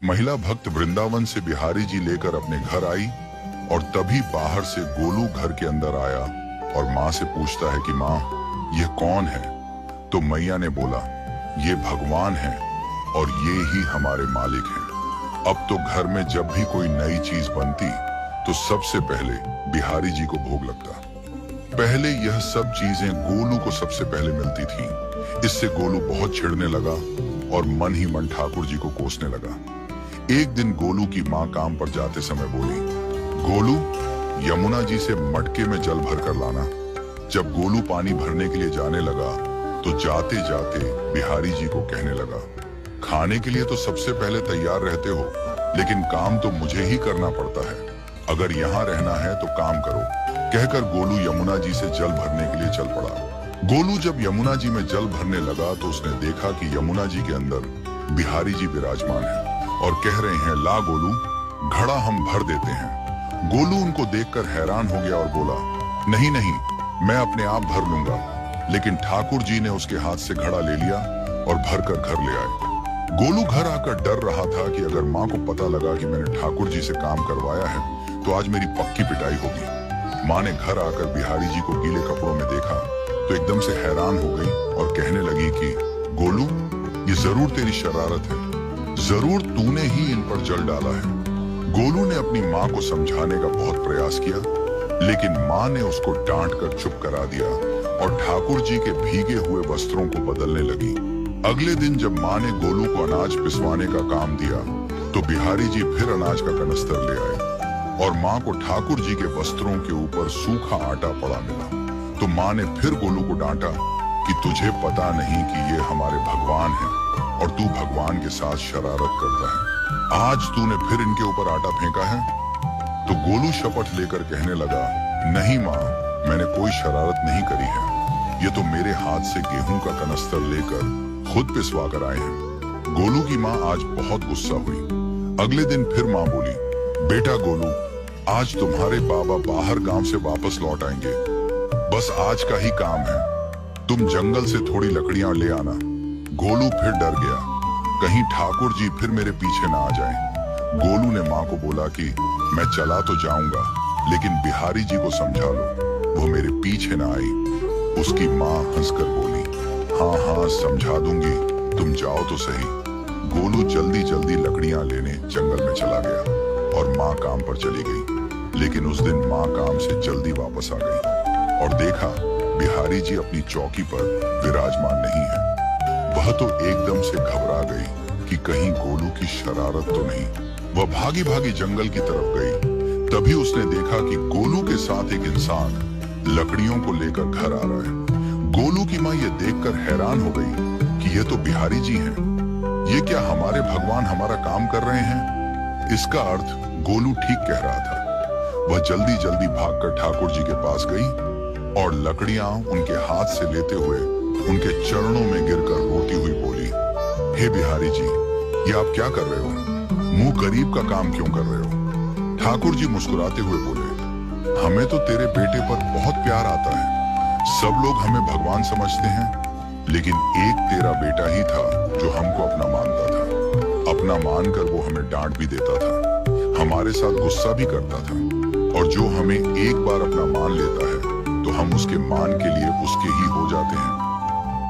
महिला भक्त वृंदावन से बिहारी जी लेकर अपने घर आई और तभी बाहर से गोलू घर के अंदर आया और माँ से पूछता है कि माँ, ये कौन है? तो मैया ने बोला, ये भगवान है और ये ही हमारे मालिक हैं। अब तो घर में जब भी कोई नई चीज बनती तो सबसे पहले बिहारी जी को भोग लगता। पहले यह सब चीजें गोलू को सबसे पहले मिलती थीं। इससे गोलू बहुत चिढ़ने लगा और मन ही मन ठाकुर जी को कोसने लगा। एक दिन गोलू की माँ काम पर जाते समय बोली, गोलू, यमुना जी से मटके में जल भर कर लाना। जब गोलू पानी भरने के लिए जाने लगा तो जाते जाते बिहारी जी को कहने लगा, खाने के लिए तो सबसे पहले तैयार रहते हो, लेकिन काम तो मुझे ही करना पड़ता है। अगर यहाँ रहना है तो काम करो। कहकर गोलू यमुना जी से जल भरने के लिए चल पड़ा। गोलू जब यमुना जी में जल भरने लगा तो उसने देखा कि यमुना जी के अंदर बिहारी जी विराजमान है और कह रहे हैं, ला गोलू, घड़ा हम भर देते हैं। गोलू उनको देखकर हैरान हो गया और बोला, नहीं नहीं, मैं अपने आप भर लूंगा। लेकिन ठाकुर जी ने उसके हाथ से घड़ा ले लिया और भरकर घर ले आए। गोलू घर आकर डर रहा था कि अगर माँ को पता लगा कि मैंने ठाकुर जी से काम करवाया है तो आज मेरी पक्की पिटाई होगी। माँ ने घर आकर बिहारी जी को गीले कपड़ों में देखा तो एकदम से हैरान हो गई और कहने लगी कि गोलू, ये जरूर तेरी शरारत है, जरूर तूने ही इन पर जल डाला है। गोलू ने अपनी माँ को समझाने का बहुत प्रयास किया, लेकिन माँ ने उसको डांट कर चुप करा दिया और ठाकुर जी के भीगे हुए वस्त्रों को बदलने लगी। अगले दिन जब माँ ने गोलू को अनाज पिसवाने का काम दिया तो बिहारी जी फिर अनाज का कनस्तर ले आए और माँ को ठाकुर जी के वस्त्रों के ऊपर सूखा आटा पड़ा मिला। तो माँ ने फिर गोलू को डांटा कि तुझे पता नहीं कि ये हमारे भगवान हैं और तू भगवान के साथ शरारत करता है। आज तूने फिर इनके ऊपर आटा फेंका है। तो गोलू शपथ लेकर कहने लगा, नहीं माँ, मैंने कोई शरारत नहीं करी है। ये तो मेरे हाथ से गेहूं का कनस्तर लेकर खुद पिसवा कर आए हैं। गोलू की माँ आज बहुत गुस्सा हुई। अगले दिन फिर माँ बोली, बेटा गोलू, आज तुम्हारे बाबा बाहर गांव से वापस लौट आएंगे। बस आज का ही काम है, तुम जंगल से थोड़ी लकड़ियां ले आना। गोलू फिर डर गया, कहीं ठाकुर जी फिर मेरे पीछे ना आ जाएं। गोलू ने माँ को बोला कि मैं चला तो जाऊंगा, लेकिन बिहारी जी को समझा लो, वो मेरे पीछे ना आई। उसकी माँ हंसकर बोली, हाँ हाँ समझा दूंगी, तुम जाओ तो सही। गोलू जल्दी जल्दी लकड़ियां लेने जंगल में चला गया और माँ काम पर चली गई। लेकिन उस दिन माँ काम से जल्दी वापस आ गई और देखा बिहारी जी अपनी चौकी पर विराजमान नहीं है। वह तो एकदम से घबरा गई कि कहीं गोलू की शरारत तो नहीं। वह भागी भागी जंगल की तरफ गई। तभी उसने देखा कि गोलू के साथ एक इंसान लकड़ियों को लेकर घर आ रहा है। गोलू की माँ ये देखकर हैरान हो गई कि ये तो बिहारी जी हैं। ये क्या हमारे भगवान हमारा काम कर रहे हैं? इसका अर्थ गोलू ठीक कह रहा था। वह जल्दी जल्दी भागकर ठाकुर जी के पास गई और लकड़ियां उनके हाथ से लेते हुए उनके चरणों में गिरकर रोती हुई बोली, हे बिहारी जी, ये आप क्या कर रहे हो? मुंह गरीब का काम क्यों कर रहे हो? ठाकुर जी मुस्कुराते हुए बोले, हमें तो तेरे बेटे पर बहुत प्यार आता है। सब लोग हमें भगवान समझते हैं, लेकिन एक तेरा बेटा ही था जो हमको अपना मानता था। अपना मानकर वो हमें डांट भी देता था, हमारे साथ गुस्सा भी करता था, और जो हमें एक बार अपना मान लेता है तो हम उसके मान के लिए उसके ही हो जाते हैं।